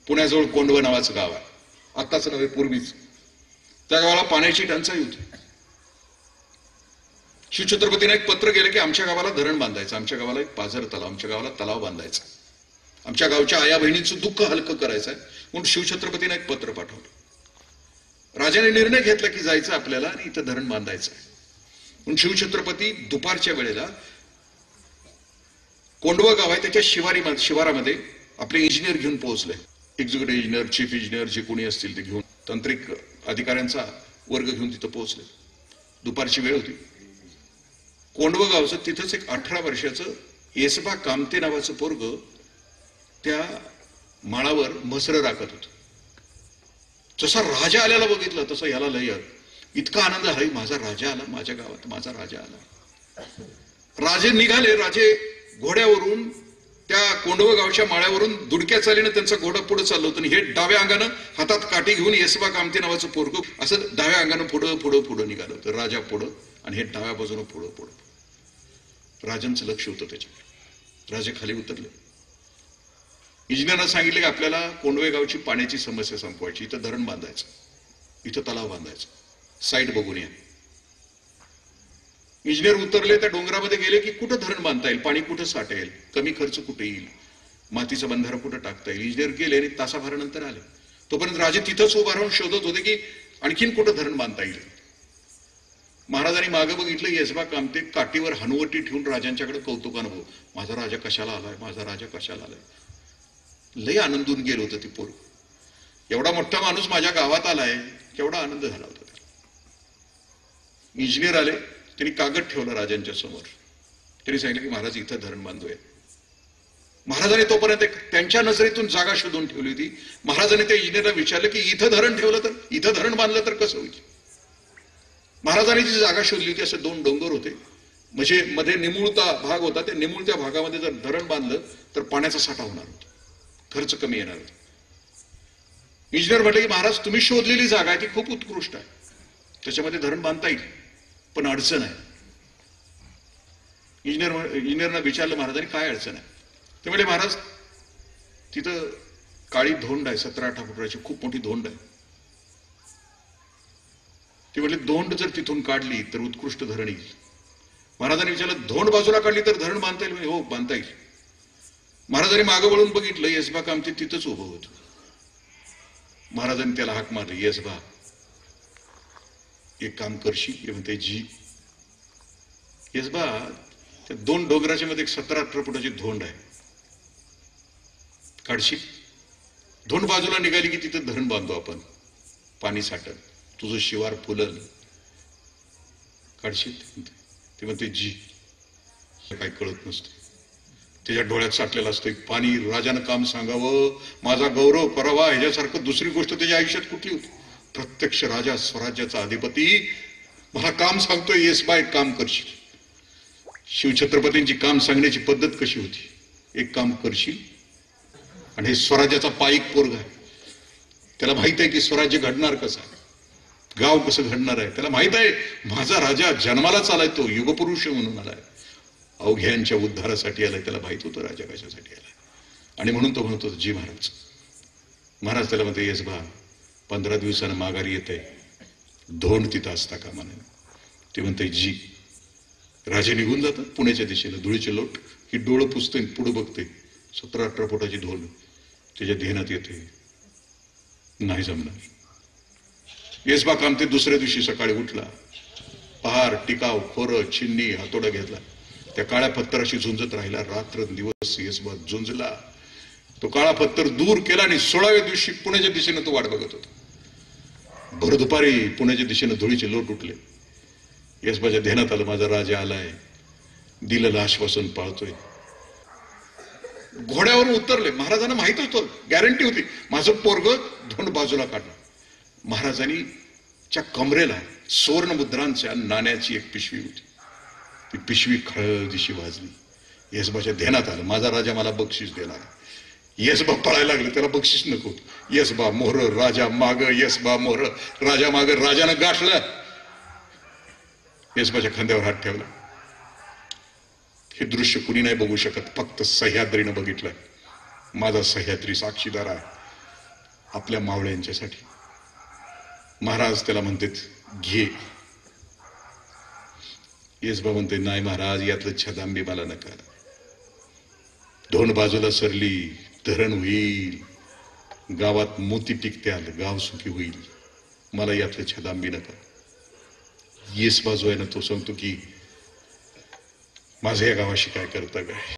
पुण्याजवळ कोंडवं नावाचं गाव आहे, आत्ताच नव्हे पूर्वीच. त्या गावाला पाण्याची टंचाई होती. शिवछत्रपतींना एक पत्र गेलं की आमच्या गावाला धरण बांधायचं, आमच्या गावाला एक पाझर तलाव, आमच्या गावाला तलाव बांधायचा, आमच्या गावच्या आया बहिणींचं दुःख हलकं करायचं आहे म्हणून शिवछत्रपतींना एक पत्र पाठवलं. राजाने निर्णय घेतला की जायचं आपल्याला आणि इथं धरण बांधायचं आहे. म्हणून शिवछत्रपती दुपारच्या वेळेला कोंडवं गाव आहे त्याच्या शिवारामध्ये आपले इंजिनियर घेऊन पोहोचले. एक्झिक्युटिव्ह इंजिनियर, चीफ इंजिनियर जे कोणी असतील ते घेऊन, तांत्रिक अधिकाऱ्यांचा वर्ग घेऊन तिथं पोहोचले. दुपारची वेळ होती. कोंडवं गावचं तिथंच एक 18 वर्षाचं येसबा कामते नावाचं पोरग त्या माळावर म्हसरं राखत होत. जसा राजा आल्याला बघितलं तसं याला लय इतका आनंद आहे, माझा राजा आला, माझ्या गावात माझा राजा आला. राजे निघाले. राजे घोड्यावरून त्या कोंडवं गावच्या माळ्यावरून दुडक्या चालीनं त्यांचा घोडा पुढे चाललं होतं. हे डाव्या अंगानं हातात काठी घेऊन येसबा कामते नावाचं पोरग असं डाव्या अंगानं पुढं पुढं पुढं निघालं होतं. राजा पुढं आणि हे डाव्या बाजूनं पुढं पुढं. राजांचं लक्ष होतं त्याच्याकडे. राजे खाली उतरले. इंजिनियरना सांगितलं की आपल्याला कोंडवे गावची पाण्याची समस्या संपवायची, इथं धरण बांधायचं, इथं तलाव बांधायचं, साईट बघून या. इंजिनियर उतरले. त्या डोंगरामध्ये गेले की कुठं धरण बांधता येईल, पाणी कुठं साठेल, कमी खर्च कुठे येईल, मातीचा बंधारा कुठं टाकता येईल. इंजिनियर गेले आणि तासाभरानंतर आले. तोपर्यंत राजे तिथंच उभा राहून शोधत होते की आणखीन कुठं धरण बांधता येईल. महाराजांनी मागं बघितलं. येसबा कामते काठीवर हनुवटी ठेवून राजांच्याकडे कौतुकानं बघ, माझा राजा कशाला आलाय, माझा राजा कशाला आलाय. लय आनंदून गेलो होतं ती पोर. एवढा मोठा माणूस माझ्या गावात आलाय, केवढा आनंद झाला होता त्याला. इंजिनियर आले. त्यांनी कागद ठेवला राजांच्या समोर. त्यांनी सांगितलं की महाराज इथं धरण बांधूया. महाराजांनी तोपर्यंत त्यांच्या नजरेतून जागा शोधून ठेवली होती. महाराजांनी त्या इंजिनियरला विचारलं की इथं धरण ठेवलं तर, इथं धरण बांधलं तर कसं होईल. महाराजांनी जी जागा शोधली होती असे 2 डोंगर होते, म्हणजे मध्ये निमुळता भाग होता. त्या निमुळत्या भागामध्ये जर धरण बांधलं तर पाण्याचा साठा होणार होता, खर्च कमी येणार होता. इंजिनियर म्हटले की महाराज तुम्ही शोधलेली जागा आहे ती खूप उत्कृष्ट आहे, त्याच्यामध्ये धरण बांधता येईल, पण अडचण आहे. इंजिनियरना विचारलं महाराजांनी काय अडचण आहे. ते म्हटले महाराज तिथं काळी धोंड आहे, 17-18 फुटाची खूप मोठी धोंड आहे. ते म्हटले धोंड जर तिथून काढली तर उत्कृष्ट धरण येईल. महाराजांनी विचारलं धोंड बाजूला काढली तर धरण बांधता येईल. हो बांधता येईल. महाराजांनी मागं वळून बघितलं. येसबा कामते तिथंच उभं होतं. महाराजांनी त्याला हाक मारली, येसबा एक काम करशील. हे म्हणते जी. येसबा त्या 2 डोंगराच्या मध्ये 17-18 फुटाची धोंड आहे, काढशील. धोंड बाजूला निघाली की तिथं धरण बांधू आपण, पाणी साठल, तुझं शिवार फुलल, काढशील. ते म्हणते जी. काय कळत नसतं. त्याच्या डोळ्यात साठलेलं असतं पाणी. राजानं काम सांगावं, माझा गौरव करावा, ह्याच्यासारखं दुसरी गोष्ट त्याच्या आयुष्यात कुठली होती. प्रत्यक्ष राजा, स्वराज्याचा अधिपती मला काम सांगतोय, येसबा एक काम करशील. शिवछत्रपतींची काम सांगण्याची पद्धत कशी होती, एक काम करशील. आणि हे स्वराज्याचा पाईक पोरग आहे, त्याला माहित आहे की स्वराज्य घडणार कसं, गाव कसं घडणार आहे. त्याला माहित आहे माझा राजा जन्मालाच आलाय, तो युगपुरुष म्हणून आलाय, अवघ्यांच्या उद्धारासाठी आलाय. त्याला माहित होतं राजा कशासाठी आलाय. आणि म्हणून तो म्हणतो जी महाराज. महाराज त्याला म्हणते येसबा 15 दिवसानं माघारी येत आहे, धोंड तिथं असता कामा नये. ते म्हणते जी. राजे निघून जातात पुण्याच्या दिशेला. धुळीचे लोट ही डोळं पुसते, पुढे बघते. 17-18 फुटाची धोंड त्याच्या ध्यानात येते, नाही जमणार. येसबा कामते दुसऱ्या दिवशी सकाळी उठला. पहार, टिकाव, खोरं, छिन्नी, हातोडा घेतला. त्या काळ्या पत्थराशी झुंजत राहिला. रात्र दिवस येसबा झुंजला. तो काळा पत्थर दूर केला आणि 16व्या दिवशी पुण्याच्या दिशेनं तो वाट बघत होता. भर दुपारी पुण्याच्या दिशेनं धुळीचे लोट उठले. येसबाच्या ध्यानात आलं माझा राजा आलाय, दिलेलं आश्वासन पाळतोय. घोड्यावरून उतरले. महाराजांना माहित होतं, गॅरंटी होती माझं पोरग धोंड बाजूला काढणार. महाराजांनी च्या कमरेला सुवर्ण मुद्रांच्या नाण्याची एक पिशवी होती. ती पिशवी खळ दिशी वाजली. येसबाच्या ध्यानात आलं माझा राजा मला बक्षीस देणार. येसबा पळायला लागले, त्याला बक्षीस नको. येसबा मोहर, राजा माग, येसबा मोहर, राजा माग. राजानं गाठलं, येसबाच्या खांद्यावर हात ठेवला. हे दृश्य कुणी नाही बघू शकत, फक्त सह्याद्रीनं बघितलंय. माझा सह्याद्री साक्षीदार आहे. आपल्या मावळ्यांच्यासाठी. महाराज त्याला म्हणतात घे. येसबा म्हणते नाही महाराज, यातलं छदांबी मला नका. धोंड बाजूला सरली, धरण होईल, गावात मोती पिकत्याल, गाव सुखी होईल, मला यातलं छदांबी नका. येस बाजू आहे ना, तो सांगतो की माझ्या या गावाशी काय करता काय.